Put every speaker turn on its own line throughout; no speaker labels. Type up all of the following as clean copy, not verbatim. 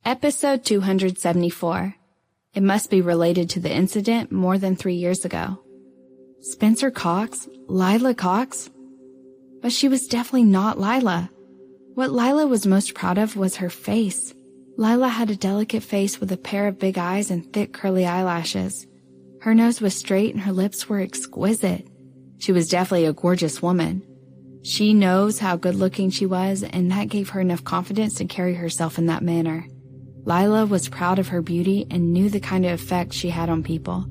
Episode 274. It must be related to the incident more than 3 years ago. Spencer Cox? Lila Cox? But she was definitely not Lila. What Lila was most proud of was her face. Lila had a delicate face with a pair of big eyes and thick curly eyelashes. Her nose was straight and her lips were exquisite. She was definitely a gorgeous woman. She knows how good-looking she was, and that gave her enough confidence to carry herself in that manner. Lila was proud of her beauty and knew the kind of effect she had on people.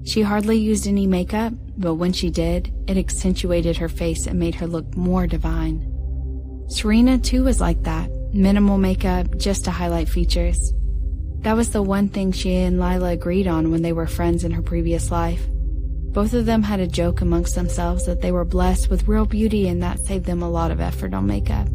She hardly used any makeup, but when she did, it accentuated her face and made her look more divine. Serena, too, was like that. Minimal makeup, just to highlight features. That was the one thing she and Lila agreed on when they were friends in her previous life. Both of them had a joke amongst themselves that they were blessed with real beauty and that saved them a lot of effort on makeup.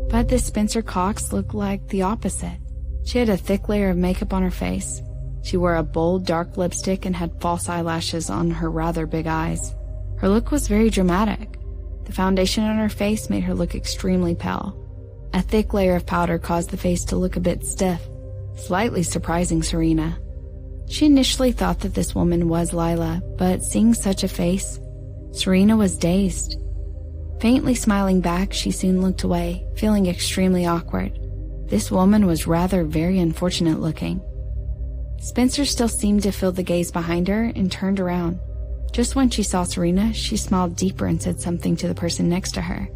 But this Spencer Cox looked like the opposite. She had a thick layer of makeup on her face. She wore a bold, dark lipstick and had false eyelashes on her rather big eyes. Her look was very dramatic. The foundation on her face made her look extremely pale. A thick layer of powder caused the face to look a bit stiff, slightly surprising Serena. She initially thought that this woman was Lila, but seeing such a face, Serena was dazed. Faintly smiling back, she soon looked away, feeling extremely awkward. This woman was rather very unfortunate looking. Spencer still seemed to feel the gaze behind her and turned around. Just when she saw Serena, she smiled deeper and said something to the person next to her.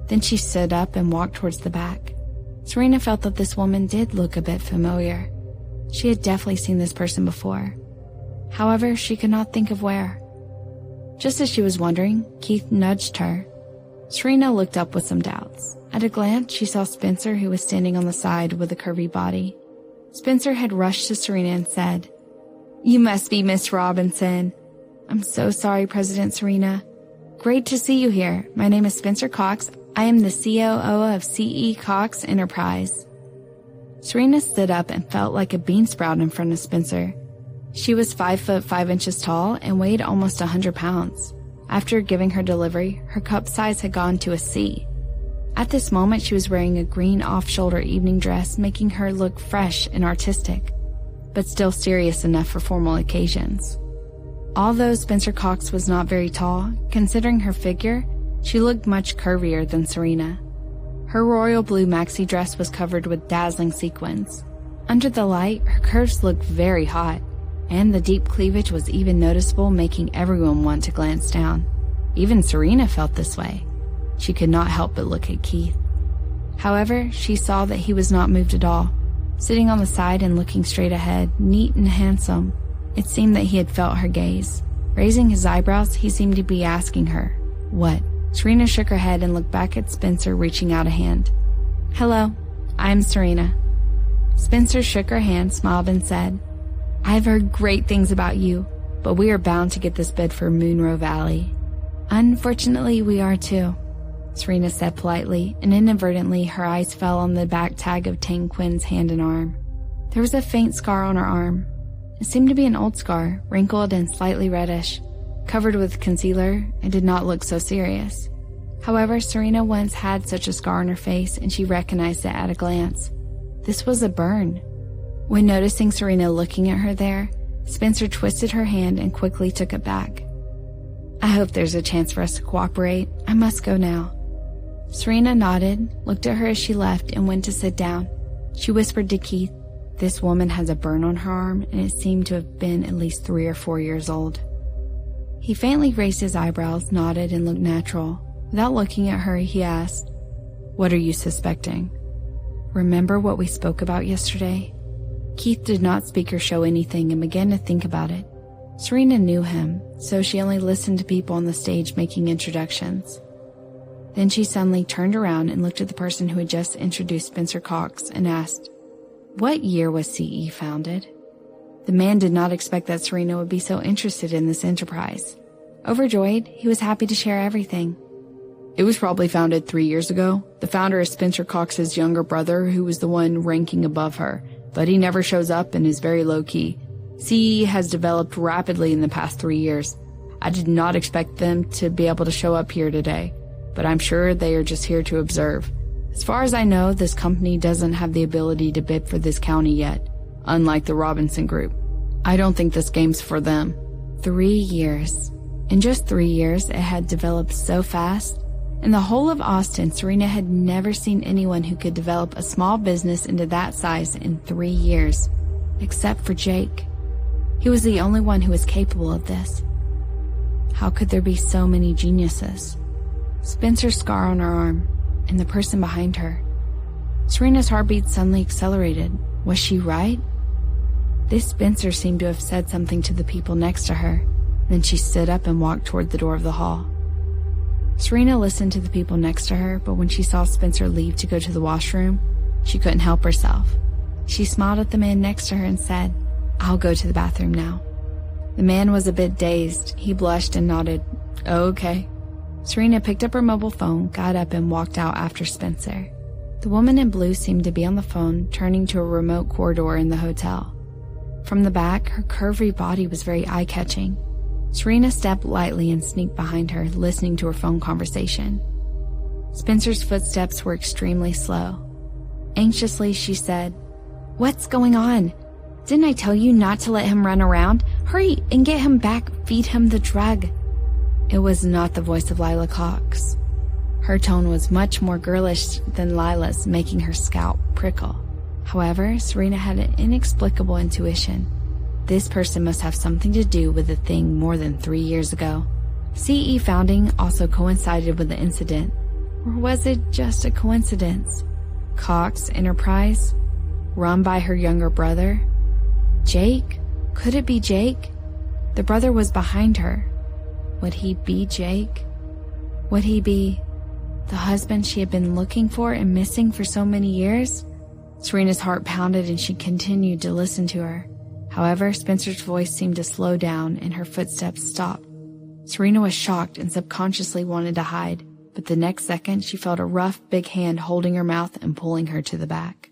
Then she stood up and walked towards the back. Serena felt that this woman did look a bit familiar. She had definitely seen this person before. However, she could not think of where. Just as she was wondering, Keith nudged her. Serena looked up with some doubts. At a glance, she saw Spencer, who was standing on the side with a curvy body. Spencer had rushed to Serena and said, "You must be Miss Robinson." "I'm so sorry, President Serena." "Great to see you here. My name is Spencer Cox. I am the COO of C.E. Cox Enterprise." Serena stood up and felt like a bean sprout in front of Spencer. She was 5 foot 5 inches tall and weighed almost 100 pounds. After giving her delivery, her cup size had gone to a C. At this moment, she was wearing a green off-shoulder evening dress, making her look fresh and artistic, but still serious enough for formal occasions. Although Spencer Cox was not very tall, considering her figure, she looked much curvier than Serena. Her royal blue maxi dress was covered with dazzling sequins. Under the light, her curves looked very hot, and the deep cleavage was even noticeable, making everyone want to glance down. Even Serena felt this way. She could not help but look at Keith. However, she saw that he was not moved at all, sitting on the side and looking straight ahead, neat and handsome. It seemed that he had felt her gaze. Raising his eyebrows, he seemed to be asking her, "What?" Serena shook her head and looked back at Spencer, reaching out a hand. "Hello, I'm Serena." Spencer shook her hand, smiled, and said, "I've heard great things about you, but we are bound to get this bid for Monroe Valley." "Unfortunately, we are too," Serena said politely, and inadvertently her eyes fell on the back tag of Tang Quinn's hand and arm. There was a faint scar on her arm. It seemed to be an old scar, wrinkled and slightly reddish. Covered with concealer, it did not look so serious. However, Serena once had such a scar on her face, and she recognized it at a glance. This was a burn. When noticing Serena looking at her there, Spencer twisted her hand and quickly took it back. "I hope there's a chance for us to cooperate. I must go now." Serena nodded, looked at her as she left, and went to sit down. She whispered to Keith, "This woman has a burn on her arm, and it seemed to have been at least 3 or 4 years old." He faintly raised his eyebrows, nodded, and looked natural. Without looking at her, he asked, "What are you suspecting?" "Remember what we spoke about yesterday?" Keith did not speak or show anything and began to think about it. Serena knew him, so she only listened to people on the stage making introductions. Then she suddenly turned around and looked at the person who had just introduced Spencer Cox and asked, "What year was CE founded?" The man did not expect that Serena would be so interested in this enterprise. Overjoyed, he was happy to share everything. "It was probably founded 3 years ago. The founder is Spencer Cox's younger brother, who was the one ranking above her, but he never shows up and is very low-key. CE has developed rapidly in the past 3 years. I did not expect them to be able to show up here today, but I'm sure they are just here to observe. As far as I know, this company doesn't have the ability to bid for this county yet, unlike the Robinson Group. I don't think this game's for them. 3 years. In just 3 years, it had developed so fast. In the whole of Austin, Serena had never seen anyone who could develop a small business into that size in 3 years, except for Jake. He was the only one who was capable of this. How could there be so many geniuses? Spencer's scar on her arm, and the person behind her. Serena's heartbeat suddenly accelerated. Was she right? This Spencer seemed to have said something to the people next to her. Then she stood up and walked toward the door of the hall. Serena listened to the people next to her, but when she saw Spencer leave to go to the washroom, she couldn't help herself. She smiled at the man next to her and said, "I'll go to the bathroom now." The man was a bit dazed. He blushed and nodded, "Oh, okay." Serena picked up her mobile phone, got up, and walked out after Spencer. The woman in blue seemed to be on the phone, turning to a remote corridor in the hotel. From the back, her curvy body was very eye-catching. Serena stepped lightly and sneaked behind her, listening to her phone conversation. Spencer's footsteps were extremely slow. Anxiously, she said, "What's going on? Didn't I tell you not to let him run around? Hurry and get him back, feed him the drug." It was not the voice of Lila Cox. Her tone was much more girlish than Lila's, making her scalp prickle. However, Serena had an inexplicable intuition. This person must have something to do with the thing more than 3 years ago. CE founding also coincided with the incident. Or was it just a coincidence? Cox Enterprise? Run by her younger brother? Jake? Could it be Jake? The brother was behind her. Would he be Jake? Would he be the husband she had been looking for and missing for so many years? Serena's heart pounded and she continued to listen to her. However, Spencer's voice seemed to slow down and her footsteps stopped. Serena was shocked and subconsciously wanted to hide, but the next second she felt a rough, big hand holding her mouth and pulling her to the back.